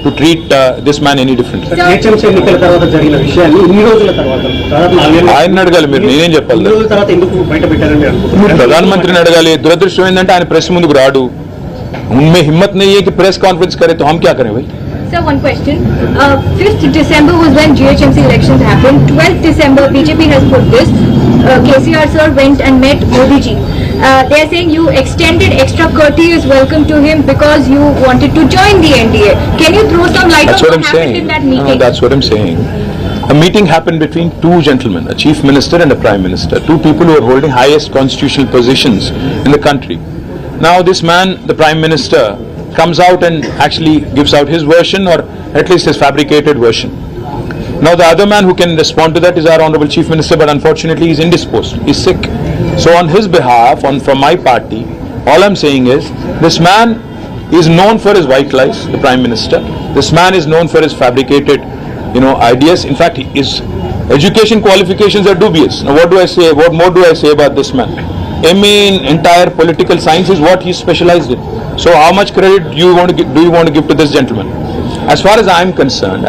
to treat this man any differently. ఆయన అడగాలి, మీరు నేనేం చెప్పాలి? ప్రధానమంత్రిని అడగాలి. దురదృష్టం ఏంటంటే ఆయన ప్రెస్ ముందుకు రాడు. उनमें हिम्मत नहीं है कि प्रेस कॉन्फ्रेंस करे, तो हम क्या करें भाई? Sir, one question. 5th December was when GHMC elections happened. 12th December, BJP has put this. KCR sir went and met Modi ji. They are saying you extended extra courteous welcome to him because you wanted to join the NDA. Can you throw some light on what happened in that meeting? No, that's what I'm saying. A meeting happened between two gentlemen, a chief minister and a prime minister, two people who are holding highest constitutional positions in the country. Now this man, the prime minister, comes out and actually gives out his version, or at least his fabricated version. Now the other man who can respond to that is our honorable chief minister, but unfortunately he's indisposed, he's sick. So on his behalf, from my party, all I'm saying is, this man is known for his white lies, the prime minister. This man is known for his fabricated, ideas. In fact, his education qualifications are dubious. Now what do I say? What more do I say about this man? MA in entire political science is what he specialized in. So how much credit do you want to give to this gentleman? As far as I am concerned,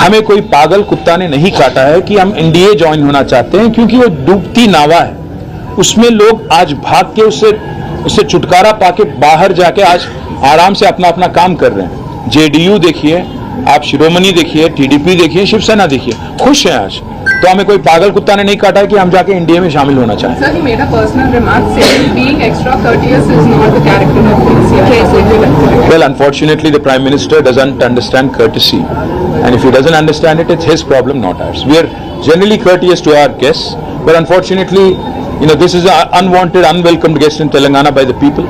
हमें कोई पागल कुत्ता ने नहीं काटा है कि हम एनडीए ज्वाइन होना चाहते हैं, क्योंकि वो डूबती नावा है. उसमें लोग आज भाग के उससे छुटकारा पाके बाहर जाके आज आराम से अपना काम कर रहे हैं. जेडीयू देखिए, आप शिरोमणि देखिए, टीडीपी देखिए, शिवसेना देखिए, खुश हैं आज. तो हमें कोई पागल कुत्ता ने नहीं काटा है कि हम जाके इंडिया में शामिल होना चाहें. Sir, he made a personal remark saying being extra courteous is not the character of KCR. Well, unfortunately, the Prime Minister doesn't understand courtesy, and if he doesn't understand it, it's his problem, not ours. We are generally courteous to our guests, but unfortunately, this is an unwanted, unwelcomed guest in Telangana by the people.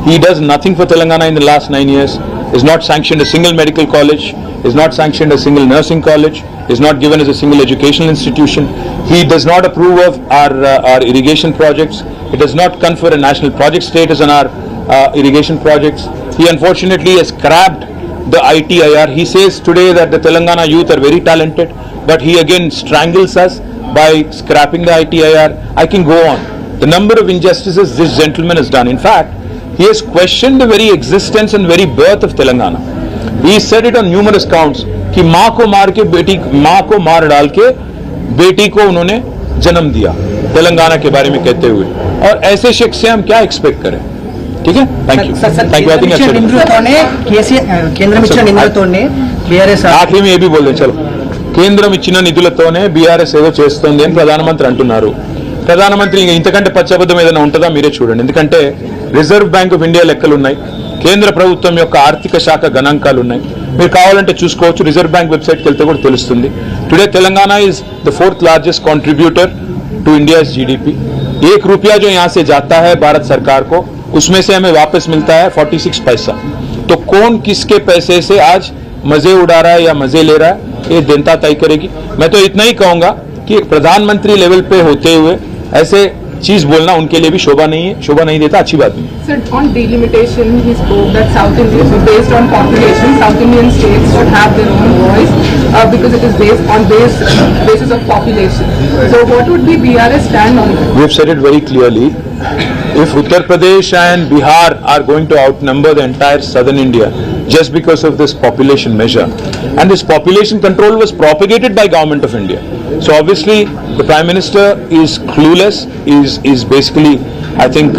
He does nothing for Telangana in the last 9 years. Is not sanctioned a single medical college. Is not sanctioned a single nursing college. Is not given as a single educational institution. He does not approve of our irrigation projects. He does not confer a national project status on our irrigation projects. He unfortunately has scrapped the ITIR. He says today that the Telangana youth are very talented, but he again strangles us by scrapping the ITIR. I can go on. The number of injustices this gentleman has done. In fact, he has questioned the very existence and very birth of Telangana. He said it on numerous counts कि माँ को मार डाल के बेटी को उन्होंने जन्म दिया, तेलंगाना के बारे में कहते हुए. और ऐसे शख्स से हम क्या एक्सपेक्ट करें? ठीक है, थैंक यू. आखिरी में ये भी बोल दें, चलो, కేంద్రం ఇచ్చిన నిధులతోనే బీఆర్ఎస్ ఏదో చేస్తుంది అని ప్రధానమంత్రి అంటున్నారు. ప్రధానమంత్రి ఇంతకంటే పచ్చబద్ధం ఏదైనా ఉంటుందా? మీరే చూడండి. ఎందుకంటే రిజర్వ్ బ్యాంక్ ఆఫ్ ఇండియా లెక్కలు ఉన్నాయి, కేంద్ర ప్రభుత్వం యొక్క ఆర్థిక శాఖ గణాంకాలు ఉన్నాయి. మీరు కావాలంటే చూసుకోవచ్చు, రిజర్వ్ బ్యాంక్ వెబ్సైట్కి వెళ్తే కూడా తెలుస్తుంది. Today Telangana is the 4th largest contributor to India's GDP. 1 रुपया जो यहाँ से जाता है भारत सरकार को, उसमें से हमें वापस मिलता है 46 पैसा. तो कौन किसके पैसे से आज मजे उड़ा रहा है या मजे ले रहा है, ये जनता तय करेगी. मैं तो इतना ही कहूंगा कि प्रधानमंत्री लेवल पे होते हुए ऐसे चीज बोलना उनके लिए भी शोभा नहीं देता, अच्छी बात नहीं. Sir, on delimitation, he spoke that South India, based on population, South Indian states should have their own voice because it is based on basis of population. So, what would be BRS stand on that? We have said it very clearly. If Uttar Pradesh and Bihar are going to outnumber the entire southern India just because of this population measure, and this population control was propagated by Government of India. So obviously the Prime Minister is clueless, is basically, I think,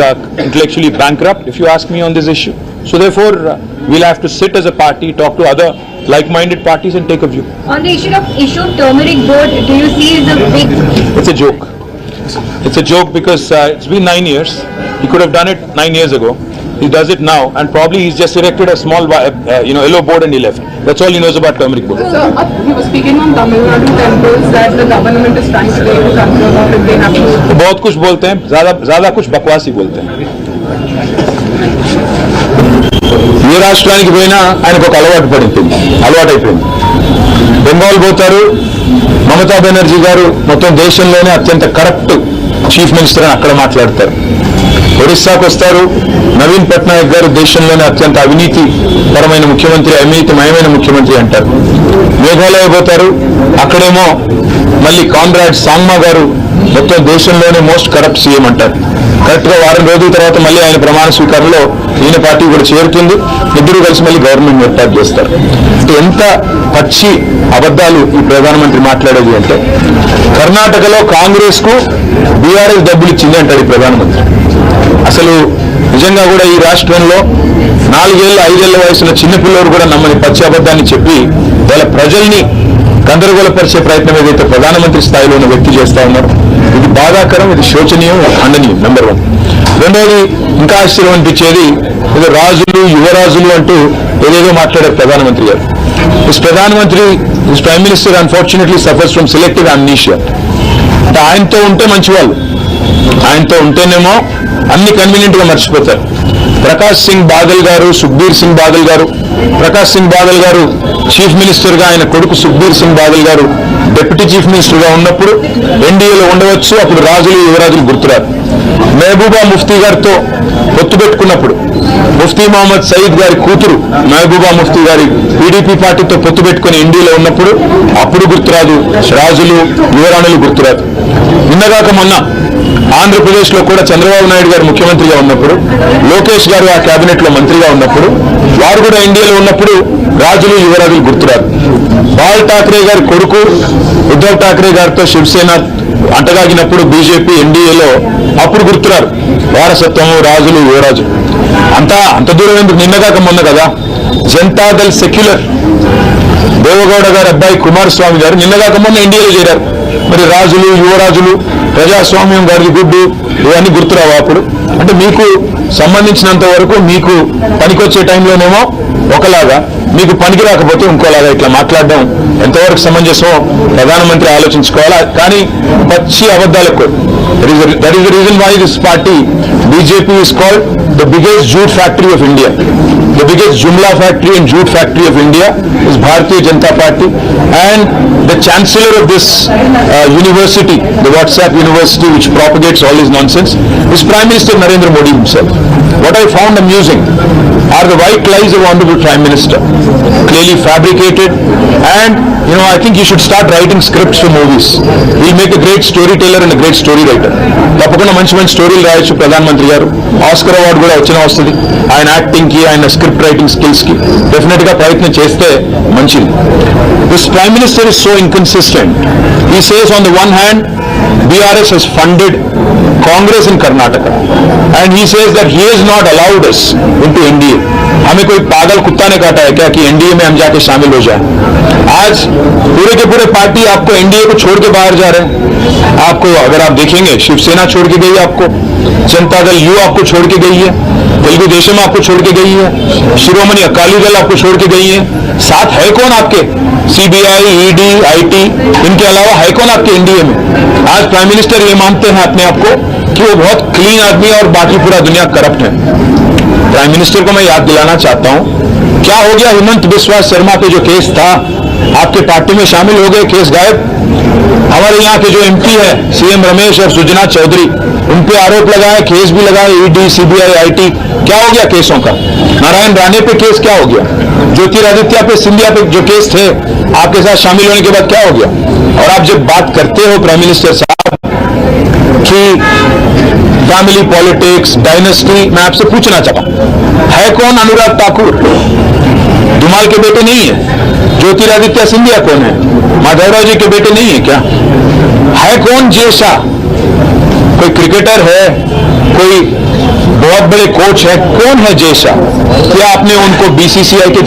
intellectually bankrupt, if you ask me, on this issue. So therefore we'll have to sit as a party, talk to other like-minded parties and take a view. On the issue of turmeric board, do you see as a big... It's a joke. It's a joke because it's been 9 years. He could have done it 9 years ago. He does it now, and probably he's just erected a small, yellow board and he left. That's all he knows about turmeric board. So, he was speaking on Tamil Nadu temples that the government is trying to take control of it. They have to... बहुत कुछ बोलते हैं, ज़्यादा कुछ बकवास ही बोलते हैं. ఏ రాష్ట్రానికి పోయినా ఆయనకు ఒక అలవాటైపోయింది. బెంగాల్ పోతారు, మమతా బెనర్జీ గారు మొత్తం దేశంలోనే అత్యంత కరప్ట్ చీఫ్ మినిస్టర్ అని అక్కడ మాట్లాడతారు. ఒడిస్సాకు వస్తారు, నవీన్ పట్నాయక్ గారు దేశంలోనే అత్యంత అవినీతిపరమైన ముఖ్యమంత్రి, అవినీతిమయమైన ముఖ్యమంత్రి అంటారు. మేఘాలయ పోతారు, అక్కడేమో మళ్ళీ కాన్రాడ్ సాంగ్మా గారు మొత్తం దేశంలోనే మోస్ట్ కరప్ట్ సీఎం అంటారు. కరెక్ట్ గా వారం రోజుల తర్వాత మళ్ళీ ఆయన ప్రమాణ స్వీకారంలో ఈయన పార్టీ కూడా చేరుతుంది. ఇద్దరు కలిసి మళ్ళీ గవర్నమెంట్ ఏర్పాటు చేస్తారు. అంటే ఎంత పచ్చి అబద్ధాలు ఈ ప్రధానమంత్రి మాట్లాడేది అంటే, కర్ణాటకలో కాంగ్రెస్ కు బీఆర్ఎస్ డబ్బులు ఇచ్చింది అంటాడు ఈ ప్రధానమంత్రి. అసలు నిజంగా కూడా ఈ రాష్ట్రంలో 4 ఏళ్ళ 5 ఏళ్ల వయసున్న చిన్నపిల్లలు కూడా నమ్మని పచ్చి అబద్ధాన్ని చెప్పి వాళ్ళ ప్రజల్ని గందరగోళపరిచే ప్రయత్నం ఏదైతే ప్రధానమంత్రి స్థాయిలో ఉన్న వ్యక్తి చేస్తా ఉన్నారు, ఇది బాధాకరం, ఇది శోచనీయం, ఖండనీయం. నెంబర్ 1. రెండోది ఇంకా ఆశ్చర్యం అనిపించేది, ఏదో రాజులు యువరాజులు అంటూ ఏదేదో మాట్లాడారు ప్రధానమంత్రి గారు. This prime minister unfortunately suffers from selective amnesia. అంటే ఆయనతో ఉంటే మంచివాళ్ళు, ఆయనతో ఉంటేనేమో అన్ని కన్వీనియంట్ గా మర్చిపోతారు. ప్రకాష్ సింగ్ బాదల్ గారు, సుఖ్బీర్ సింగ్ బాదల్ గారు, ప్రకాష్ సింగ్ బాదల్ గారు చీఫ్ మినిస్టర్ గా, ఆయన కొడుకు సుఖ్బీర్ సింగ్ బాదల్ గారు డిప్యూటీ చీఫ్ మినిస్టర్ గా ఉన్నప్పుడు ఎన్డీఏలో ఉండవచ్చు, అప్పుడు రాజులు యువరాజులు గుర్తురాదు. మహబూబా ముఫ్తీ గారితో పొత్తు పెట్టుకున్నప్పుడు, ముఫ్తీ మహమ్మద్ సయీద్ గారి కూతురు మహబూబా ముఫ్తీ గారి టీడీపీ పార్టీతో పొత్తు పెట్టుకుని ఎన్డీఏలో ఉన్నప్పుడు అప్పుడు గుర్తురాదు, రాజులు యువరాణులు గుర్తురాదు. నిన్నగాక మొన్న ఆంధ్రప్రదేశ్ లో కూడా చంద్రబాబు నాయుడు గారు ముఖ్యమంత్రిగా ఉన్నప్పుడు, లోకేష్ గారు ఆ కేబినెట్ లో మంత్రిగా ఉన్నప్పుడు, వారు కూడా ఎన్డీఏలో ఉన్నప్పుడు రాజులు యువరాజులు గుర్తురాదు. బాల్ ఠాక్రే గారి కొడుకు ఉద్ధవ్ ఠాక్రే గారితో శివసేన అంటగాగినప్పుడు బీజేపీ ఎన్డీఏలో అప్పుడు గుర్తురారు వారసత్వము, రాజులు యువరాజు. అంత దూరం ఎందుకు, నిన్నగాక మొన్న కదా జనతాదళ్ సెక్యులర్ దేవగౌడ గారి అబ్బాయి కుమారస్వామి గారు నిన్నగాక మొన్న ఎన్డీఏలో చేరారు. మరి రాజులు యువరాజులు, ప్రజాస్వామ్యం గారి గుడ్డు, ఇవన్నీ గుర్తురావు అప్పుడు. అంటే మీకు సంబంధించినంత వరకు మీకు పనికొచ్చే టైంలోనేమో ఒకలాగా, మీకు పనికి రాకపోతే ఇంకోలాగా ఇట్లా మాట్లాడడం ఎంతవరకు సమంజసమో ప్రధానమంత్రి ఆలోచించుకోవాలా. కానీ పచ్చి అబద్ధాలకు that is the reason why this party BJP is called the biggest jhoot factory of India. The biggest Jumla factory and jute factory of India is Bharatiya Janata Party, and the chancellor of this university, the WhatsApp university which propagates all this nonsense, is Prime Minister Narendra Modi himself. What I found amusing are the white lies of Honorable Prime Minister, clearly fabricated, and I think he should start writing scripts for movies. He'll make a great storyteller and a great story writer. తప్పకుండా మంచి మంచి స్టోరీలు రాయొచ్చు ప్రధానమంత్రి గారు. Oscar award కూడా వస్తుంది ఆయన యాక్టింగ్ కి, ఆయన స్క్రిప్ట్ రైటింగ్ స్కిల్స్ కి. డెఫినెట్ గా ప్రయత్నం చేస్తే మంచిది. This prime minister is so inconsistent. He says on the one hand BRS has funded Congress in Karnataka, and he says that he has not allowed us into NDA. हमें कोई पागल कुत्ता ने काटा है क्या कि एनडीए में हम जाके शामिल हो जाए? आज पूरे के पूरे पार्टी आपको एनडीए को छोड़ के बाहर जा रहे हैं. आपको अगर आप देखेंगे, शिवसेना छोड़ के गई, आपको जनता दल यू आपको छोड़ के गई है, तेलुगु देशम आपको छोड़ के गई है, शिरोमणि अकाली दल आपको छोड़ के गई है. साथ है कौन आपके? सीबीआई, ईडी, आईटी, इनके अलावा है कौन आपके एनडीए में? आज प्राइम मिनिस्टर ये मानते हैं अपने आप को कि वो बहुत क्लीन आदमी है और बाकी पूरा दुनिया करप्ट है. प्राइम मिनिस्टर को मैं याद दिलाना चाहता हूं, क्या हो गया हिमंत बिस्वा शर्मा पे जो केस था, आपके पार्टी में शामिल हो गए, केस गायब. हमारे यहाँ के जो एमपी है सीएम रमेश और सुजना चौधरी, उन पे आरोप लगाए, केस भी लगाए, ईडी, सीबीआई, आईटी. क्या हो गया केसों का? नारायण राणे पे केस क्या हो गया? ज्योतिरादित्य पे, सिंधिया पे जो केस थे आपके साथ शामिल होने के बाद क्या हो गया? और आप जब बात करते हो प्राइम मिनिस्टर साहब कि फैमिली पॉलिटिक्स, डायनेस्टी, मैं आपसे पूछना चाहता हूं, है कौन अनुराग ठाकुर? धुमाल के बेटे नहीं है? ज्योतिरादित्य सिंधिया कौन है? माधवराव जी के बेटे नहीं है क्या? है कौन जय शाह? कोई क्रिकेटर है, कोई बहुत बड़े कोच है? कौन है जय शाह? क्या आपने उनको बीसीसीआई के